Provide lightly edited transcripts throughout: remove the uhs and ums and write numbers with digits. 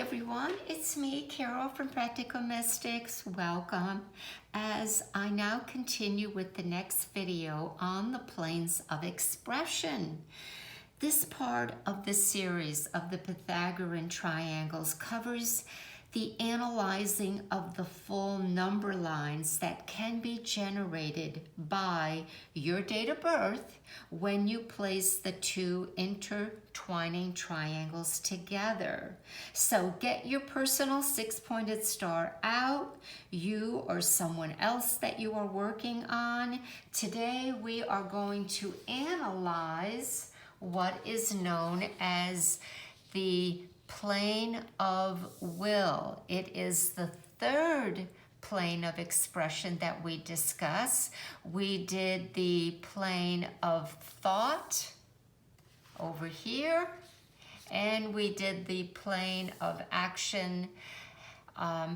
everyone, it's me, Carol from Practical Mystics. Welcome as I now continue with the next video on the planes of expression. This part of the series of the Pythagorean triangles covers the analyzing of the full number lines that can be generated by your date of birth when you place the two intertwining triangles together. So get your personal six-pointed star out, you or someone else that you are working on. Today we are going to analyze what is known as the plane of will. It is the third plane of expression that we discuss. We did the plane of thought over here, and we did the plane of action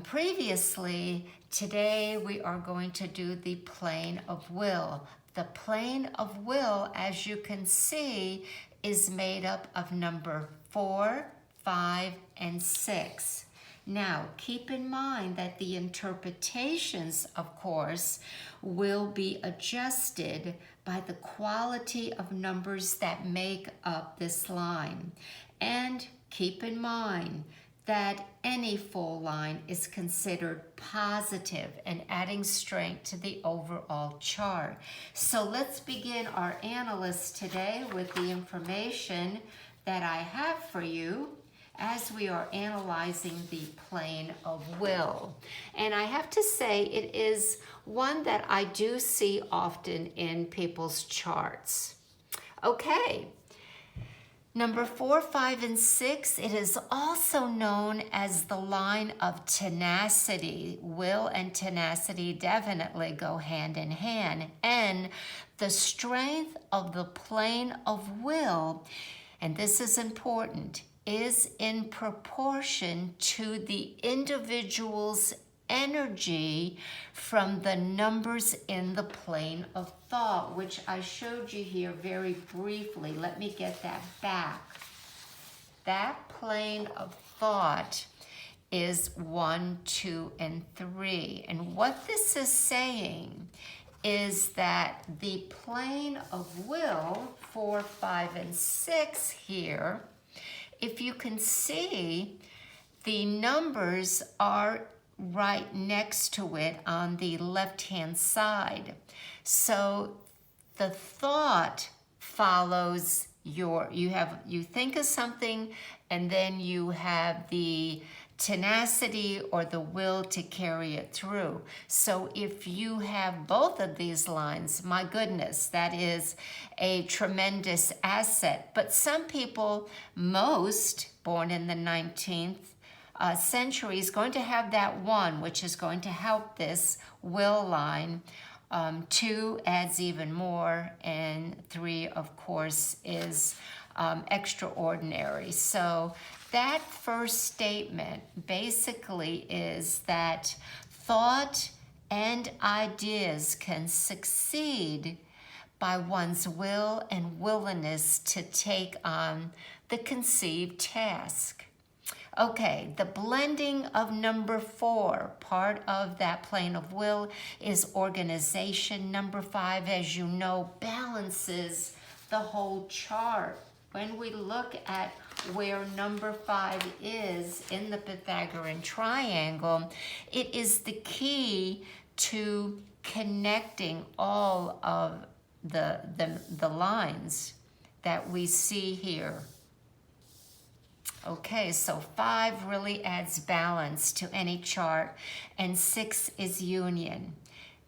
previously. Today we are going to do the plane of will. The plane of will, as you can see, is made up of number 4, 5, and 6. Now, keep in mind that the interpretations, of course, will be adjusted by the quality of numbers that make up this line. And keep in mind that any full line is considered positive and adding strength to the overall chart. So let's begin our analysis today with the information that I have for you as we are analyzing the plane of will. And I have to say it is one that I do see often in people's charts. Okay. Number 4, 5, and 6, it is also known as the line of tenacity. Will and tenacity definitely go hand in hand. And the strength of the plane of will, and this is important, is in proportion to the individual's energy from the numbers in the plane of thought, which I showed you here very briefly. Let me get that back. That plane of thought is 1, 2, and 3. And what this is saying is that the plane of will, 4, 5, and 6 here, if you can see, the numbers are right next to it on the left-hand side. So the thought follows you think of something, and then you have the tenacity or the will to carry it through. So if you have both of these lines, my goodness, that is a tremendous asset. But some people, most born in the 19th century, is going to have that 1, which is going to help this will line. 2 adds even more, and 3, of course, is extraordinary. So that first statement basically is that thought and ideas can succeed by one's will and willingness to take on the conceived task. Okay, the blending of number 4, part of that plane of will, is organization. Number 5, as you know, balances the whole chart. When we look at where number 5 is in the Pythagorean triangle, it is the key to connecting all of the lines that we see here. Okay, so 5 really adds balance to any chart, and 6 is union.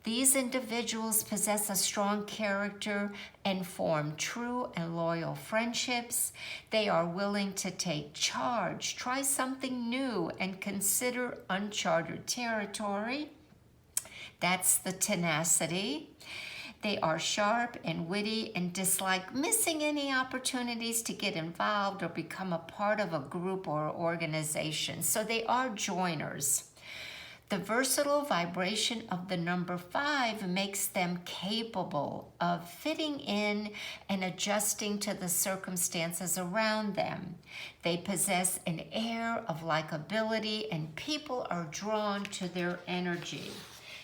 These individuals possess a strong character and form true and loyal friendships. They are willing to take charge, try something new, and consider uncharted territory. That's the tenacity. They are sharp and witty and dislike missing any opportunities to get involved or become a part of a group or organization. So they are joiners. The versatile vibration of the number 5 makes them capable of fitting in and adjusting to the circumstances around them. They possess an air of likability, and people are drawn to their energy.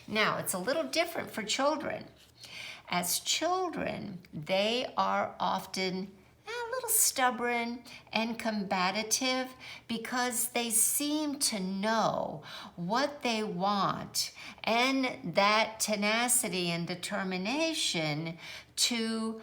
Now, it's a little different for children. As children, they are often a little stubborn and combative because they seem to know what they want and that tenacity and determination to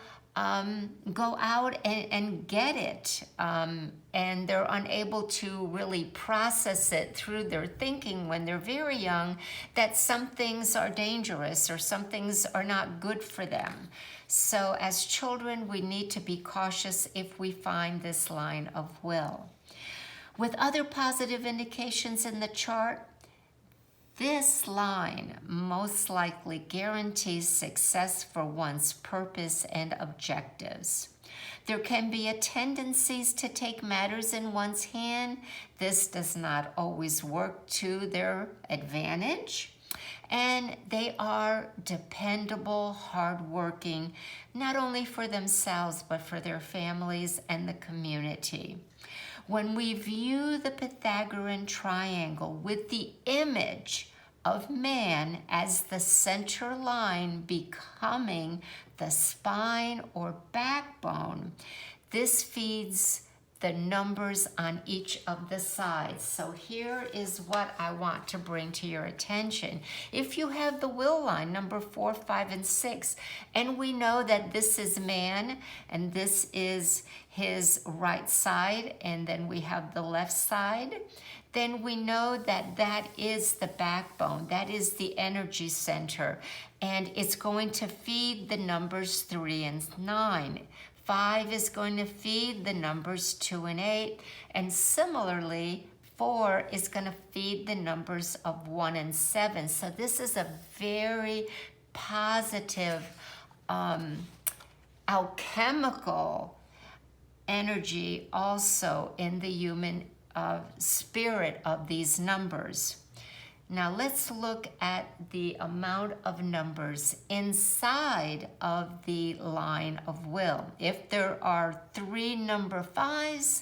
go out and get it. And they're unable to really process it through their thinking when they're very young, that some things are dangerous or some things are not good for them. So as children, we need to be cautious if we find this line of will. With other positive indications in the chart, this line most likely guarantees success for one's purpose and objectives. There can be a tendency to take matters in one's hand. This does not always work to their advantage. And they are dependable, hardworking, not only for themselves, but for their families and the community. When we view the Pythagorean triangle with the image of man as the center line becoming the spine or backbone, this feeds the numbers on each of the sides. So here is what I want to bring to your attention. If you have the will line, number 4, 5, and 6, and we know that this is man, and this is his right side, and then we have the left side, then we know that that is the backbone, that is the energy center, and it's going to feed the numbers 3 and 9. 5 is going to feed the numbers 2 and 8, and similarly, 4 is going to feed the numbers of 1 and 7. So this is a very positive alchemical energy also in the human spirit of these numbers. Now let's look at the amount of numbers inside of the line of will. If there are 3 number 5s,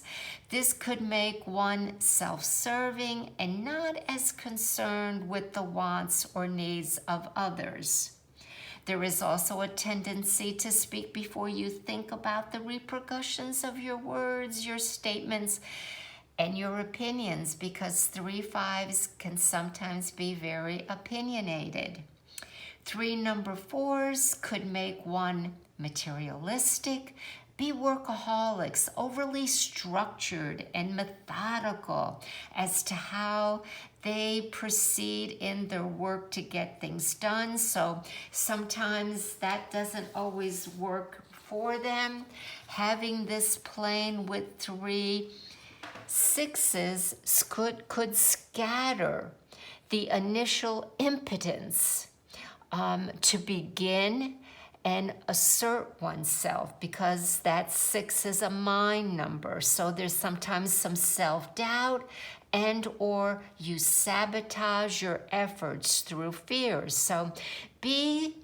this could make one self-serving and not as concerned with the wants or needs of others. There is also a tendency to speak before you think about the repercussions of your words, your statements, and your opinions, because 3 5s can sometimes be very opinionated. 3 number 4s could make one materialistic, be workaholics, overly structured and methodical as to how they proceed in their work to get things done. So sometimes that doesn't always work for them. Having this plane with 3 6s could scatter the initial impotence to begin and assert oneself, because that 6 is a mind number. So there's sometimes some self-doubt, and or you sabotage your efforts through fears. So be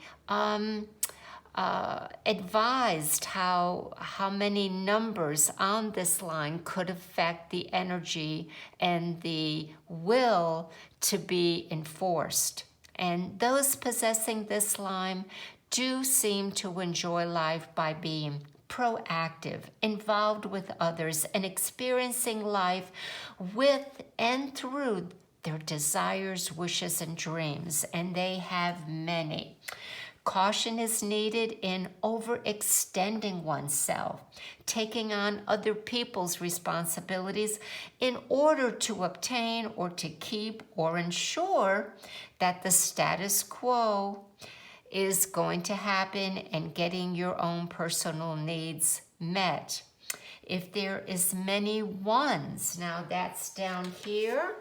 advised how many numbers on this line could affect the energy and the will to be enforced. And those possessing this line do seem to enjoy life by being proactive, involved with others, and experiencing life with and through their desires, wishes, and dreams. And they have many. Caution is needed in overextending oneself, taking on other people's responsibilities in order to obtain or to keep or ensure that the status quo is going to happen and getting your own personal needs met. If there is many 1s, now that's down here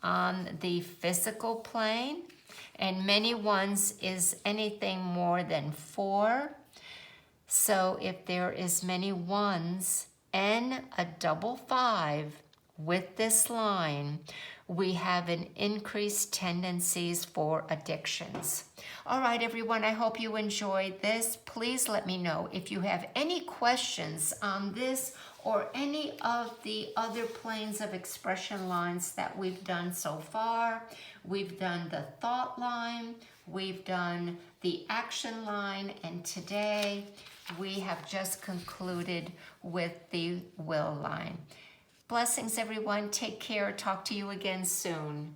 on the physical plane, and many 1s is anything more than 4. So if there is many 1s and a double 5, with this line, we have an increased tendencies for addictions. All right, everyone, I hope you enjoyed this. Please let me know if you have any questions on this or any of the other planes of expression lines that we've done so far. We've done the thought line, we've done the action line, and today we have just concluded with the will line. Blessings, everyone. Take care. Talk to you again soon.